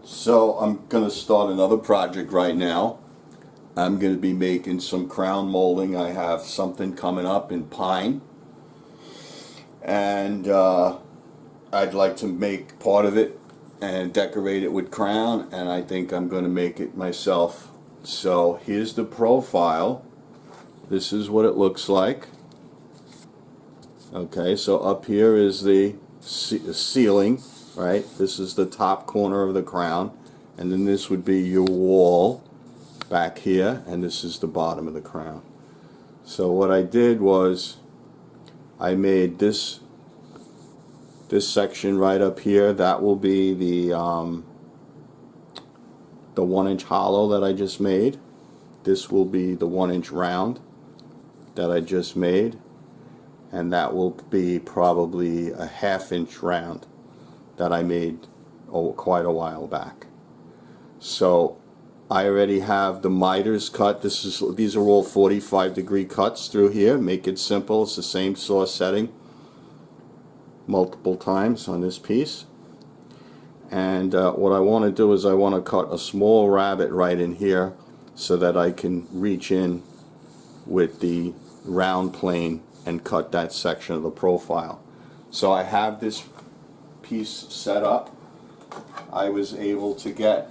So I'm going to start another project right now. I'm going to be making some crown molding. I have something coming up in pine, and I'd like to make part of it and decorate it with crown, and I think I'm going to make it myself. So here's the profile. This is what it looks like. Okay, so up here is the ceiling, right? This is the top corner of the crown, and then this would be your wall back here, and this is the bottom of the crown. So what I did was I made this section right up here. That will be the 1-inch hollow that I just made. This will be the 1-inch round that I just made, and that will be probably a 1/2-inch round that I made quite a while back. So I already have the miters cut. These are all 45-degree cuts through here. Make it simple. It's the same saw setting multiple times on this piece. And what I want to do is I want to cut a small rabbet right in here so that I can reach in with the round plane and cut that section of the profile. So I have this piece set up. I was able to get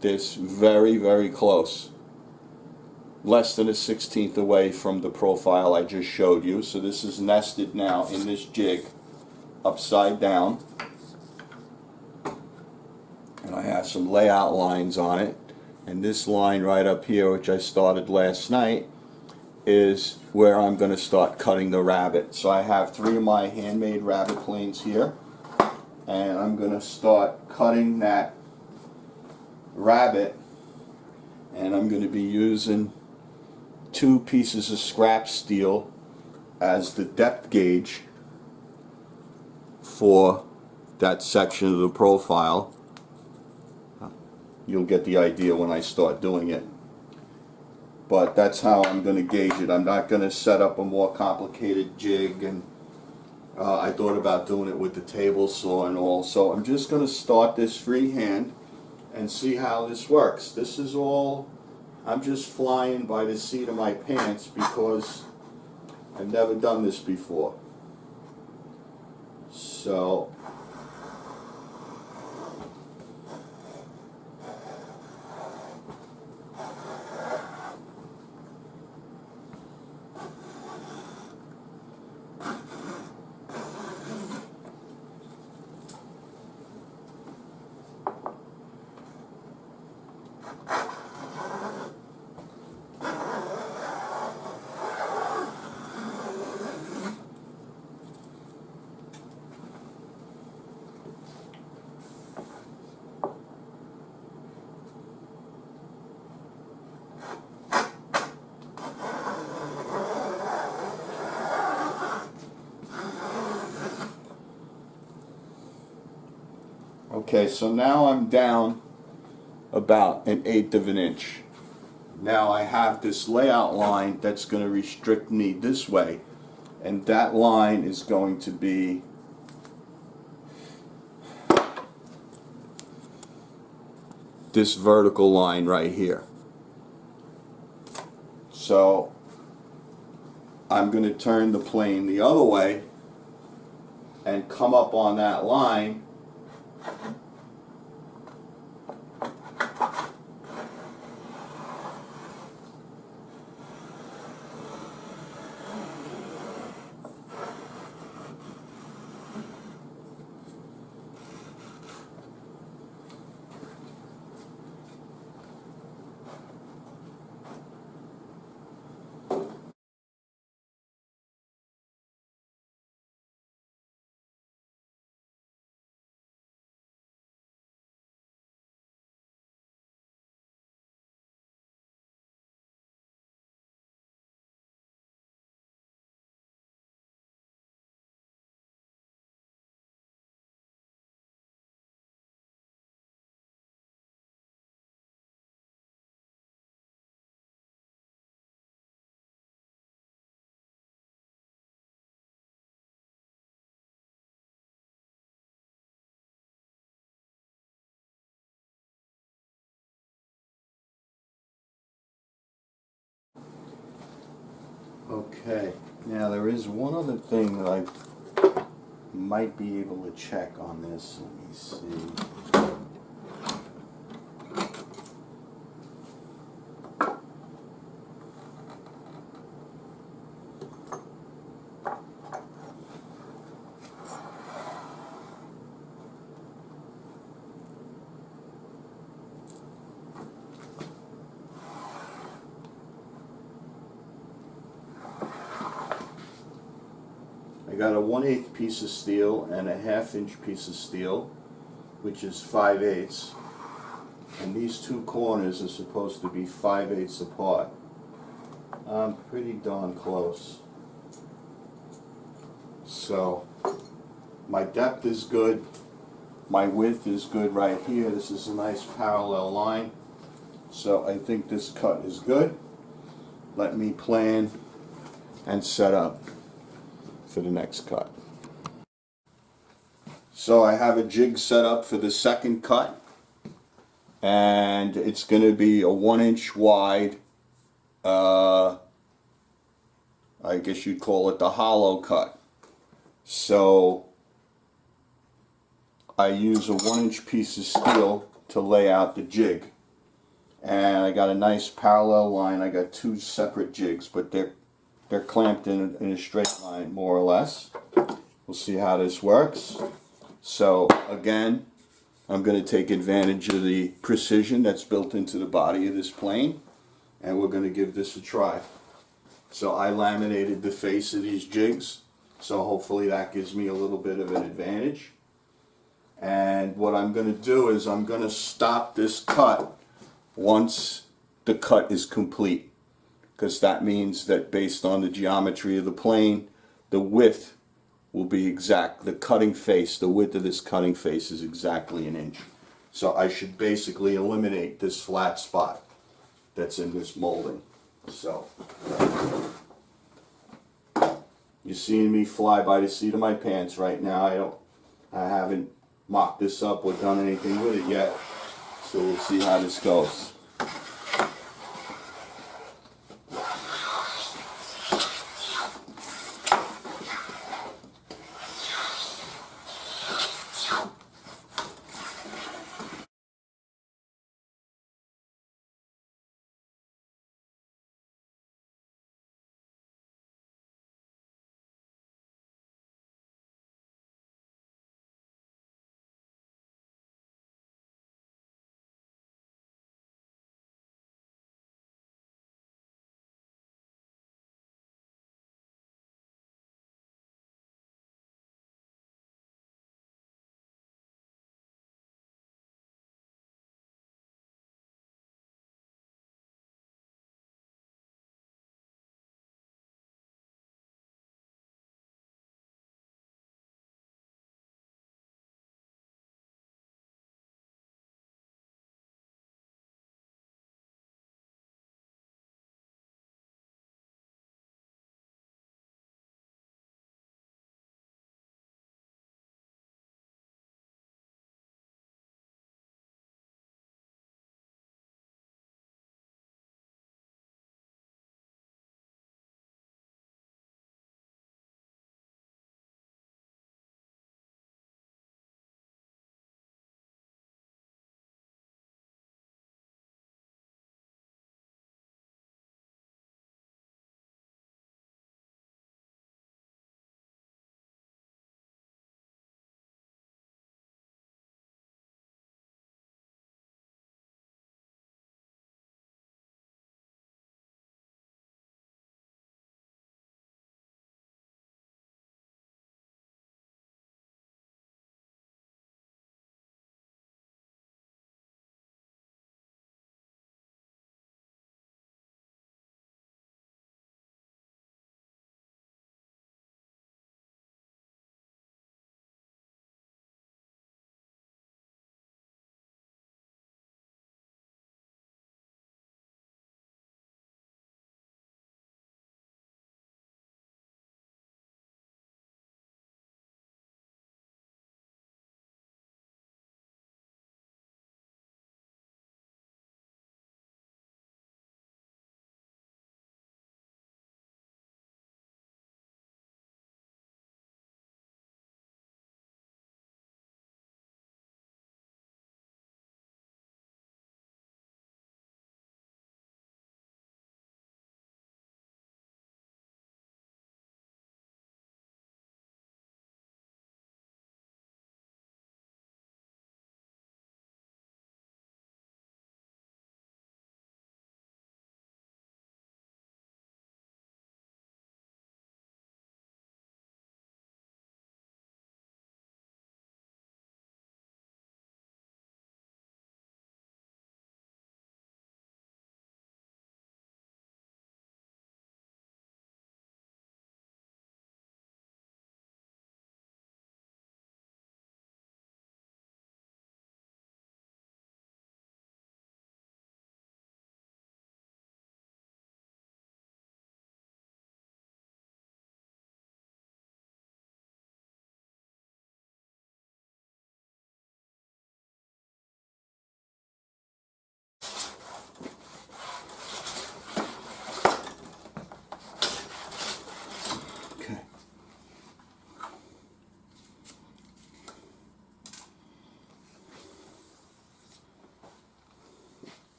this very, very close, less than a 1/16 away from the profile I just showed you. So this is nested now in this jig upside down, and I have some layout lines on it. And this line right up here, which I started last night, is where I'm going to start cutting the rabbet. So I have 3 of my handmade rabbet planes here, and I'm going to start cutting that rabbet, and I'm going to be using 2 pieces of scrap steel as the depth gauge for that section of the profile. You'll get the idea when I start doing it. But that's how I'm going to gauge it. I'm not going to set up a more complicated jig, and I thought about doing it with the table saw and all. So I'm just going to start this freehand and see how this works. This is all, I'm just flying by the seat of my pants because I've never done this before. So okay, so now I'm down about 1/8 of an inch. Now I have this layout line that's going to restrict me this way, and that line is going to be this vertical line right here. So I'm going to turn the plane the other way and come up on that line Okay, now there is one other thing that I might be able to check on this. Let me see. I got a 1/8 piece of steel and a 1/2 inch piece of steel, which is 5/8, and these two corners are supposed to be 5/8 apart. I'm pretty darn close. So my depth is good, my width is good right here. This is a nice parallel line, so I think this cut is good. Let me plan and set up for the next cut. So I have a jig set up for the second cut, and it's going to be a 1-inch wide, I guess you'd call it the hollow cut. So I use a 1-inch piece of steel to lay out the jig, and I got a nice parallel line. I got two separate jigs, but they're clamped in a straight line, more or less. We'll see how this works. So again, I'm going to take advantage of the precision that's built into the body of this plane, and we're going to give this a try. So I laminated the face of these jigs, so hopefully that gives me a little bit of an advantage. And what I'm going to do is I'm going to stop this cut once the cut is complete, because that means that based on the geometry of the plane, the width will be exact. The cutting face, the width of this cutting face is exactly 1 inch. So I should basically eliminate this flat spot that's in this molding. So you're seeing me fly by the seat of my pants right now. I haven't mocked this up or done anything with it yet. So we'll see how this goes.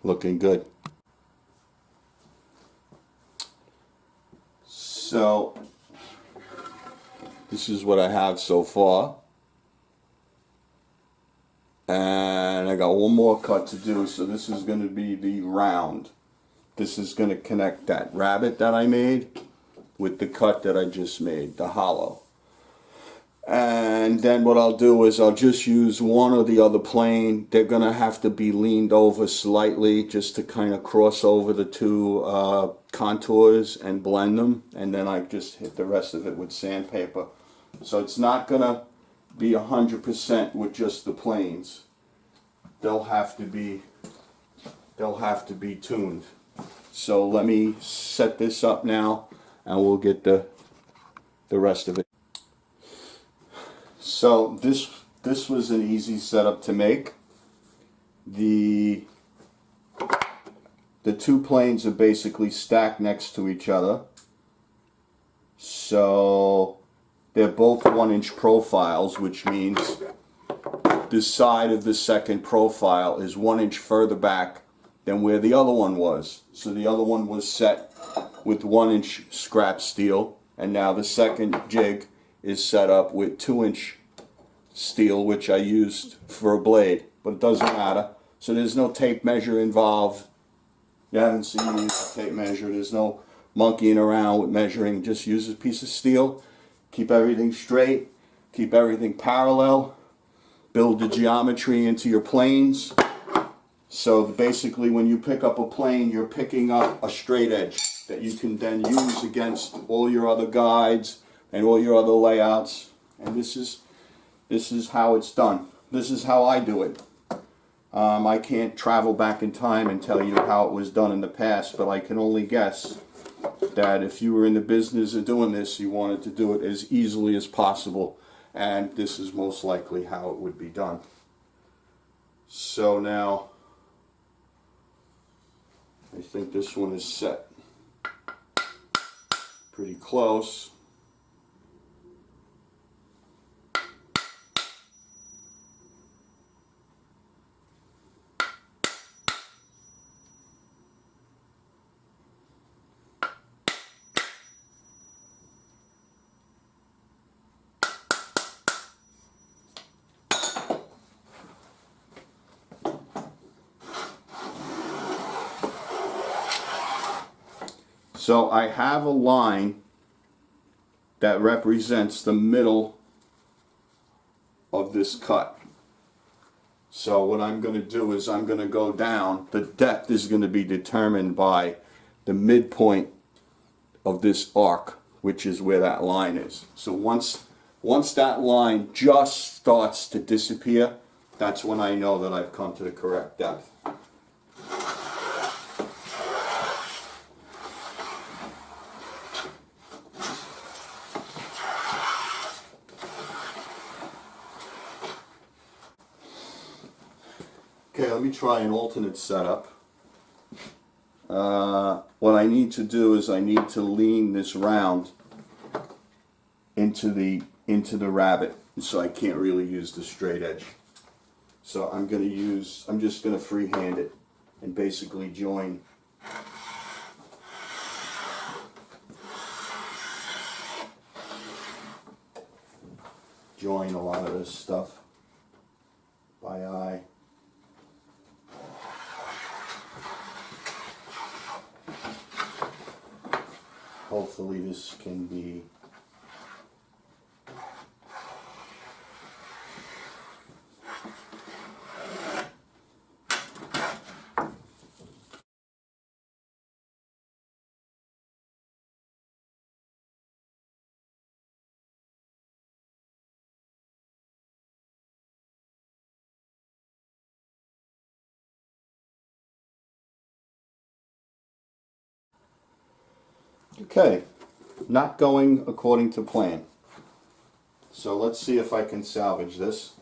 Looking good. So this is what I have so far. And I got one more cut to do, so this is going to be the round. This is going to connect that rabbit that I made with the cut that I just made, the hollow. And then what I'll do is I'll just use one or the other plane. They're going to have to be leaned over slightly just to kind of cross over the two contours and blend them. And then I just hit the rest of it with sandpaper. So it's not going to be 100% with just the planes. They'll have to be tuned. So let me set this up now and we'll get the rest of it. So this was an easy setup to make. The two planes are basically stacked next to each other. So they're both 1-inch profiles, which means the side of the second profile is 1 inch further back than where the other one was. So the other one was set with 1-inch scrap steel, and now the second jig is set up with 2-inch steel, which I used for a blade, but it doesn't matter. So there's no tape measure involved. You haven't seen me use a tape measure. There's no monkeying around with measuring. Just use a piece of steel, keep everything straight, keep everything parallel, build the geometry into your planes. So basically when you pick up a plane, you're picking up a straight edge that you can then use against all your other guides and all your other layouts. And this is how it's done. This is how I do it. I can't travel back in time and tell you how it was done in the past, but I can only guess that if you were in the business of doing this, you wanted to do it as easily as possible, and this is most likely how it would be done. So now, I think this one is set pretty close. So I have a line that represents the middle of this cut. So what I'm going to do is I'm going to go down. The depth is going to be determined by the midpoint of this arc, which is where that line is. So once that line just starts to disappear, that's when I know that I've come to the correct depth. Okay, let me try an alternate setup. What I need to do is I need to lean this round into the rabbit, so I can't really use the straight edge. So I'm just going to freehand it and basically join a lot of this stuff by eye. Hopefully this can be okay. Not going according to plan. So let's see if I can salvage this.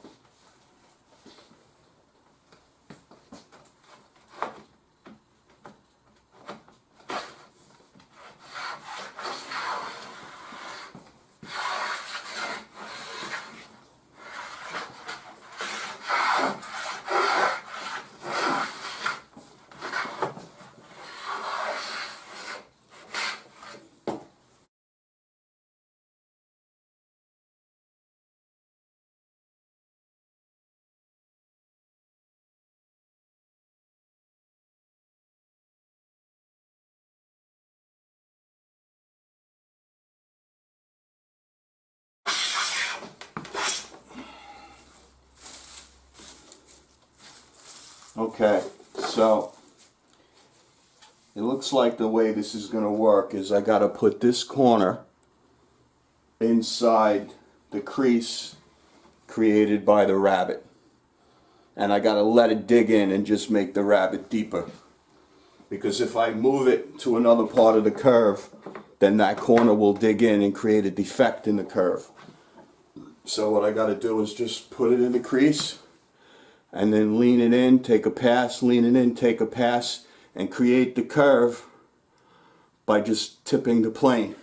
Okay, so it looks like the way this is going to work is I got to put this corner inside the crease created by the rabbet. And I got to let it dig in and just make the rabbet deeper. Because if I move it to another part of the curve, then that corner will dig in and create a defect in the curve. So what I got to do is just put it in the crease and then lean it in, take a pass, lean it in, take a pass, and create the curve by just tipping the plane.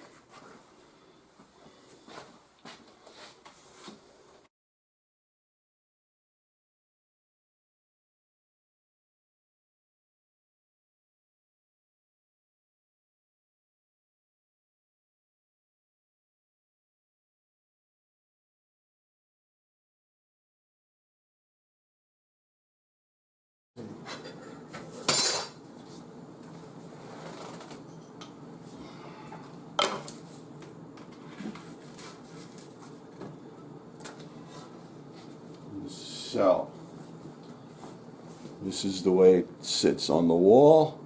So, this is the way it sits on the wall,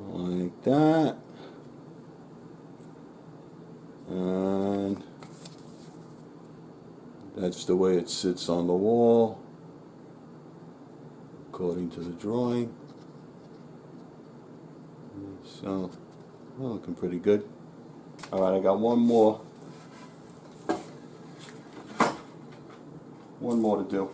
like that, and that's the way it sits on the wall, according to the drawing. So, well, looking pretty good. Alright, I got one more to do.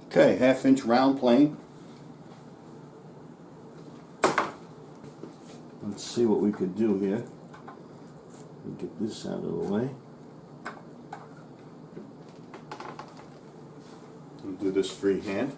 Okay, 1/2 inch round plane. Let's see what we could do here. Get this out of the way. We'll do this freehand.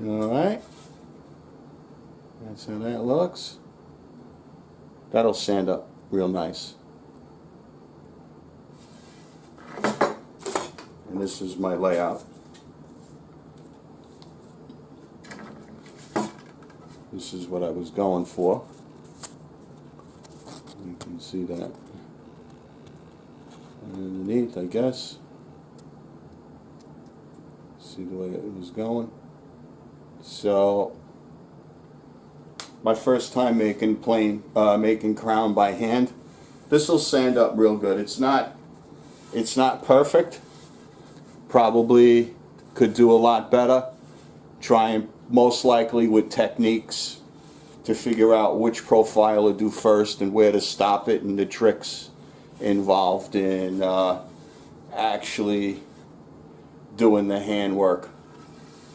Alright, that's how that looks. That'll sand up real nice. And this is my layout. This is what I was going for. You can see that underneath, I guess. See the way it was going. So my first time making making crown by hand. This will sand up real good. It's not perfect. Probably could do a lot better. Trying most likely with techniques to figure out which profile to do first and where to stop it, and the tricks involved in actually doing the handwork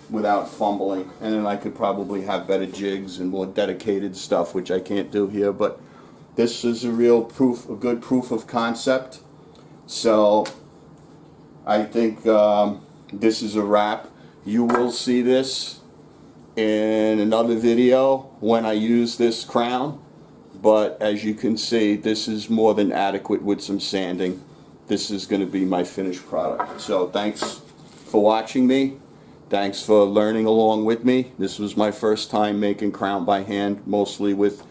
without fumbling. And then I could probably have better jigs and more dedicated stuff, which I can't do here, but this is a real proof, a good proof of concept. So I think this is a wrap. You will see this in another video when I use this crown, but as you can see, this is more than adequate with some sanding. This is going to be my finished product. So thanks for watching me. Thanks for learning along with me. This was my first time making crown by hand, mostly with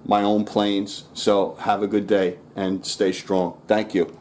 my own planes. So have a good day and stay strong. Thank you.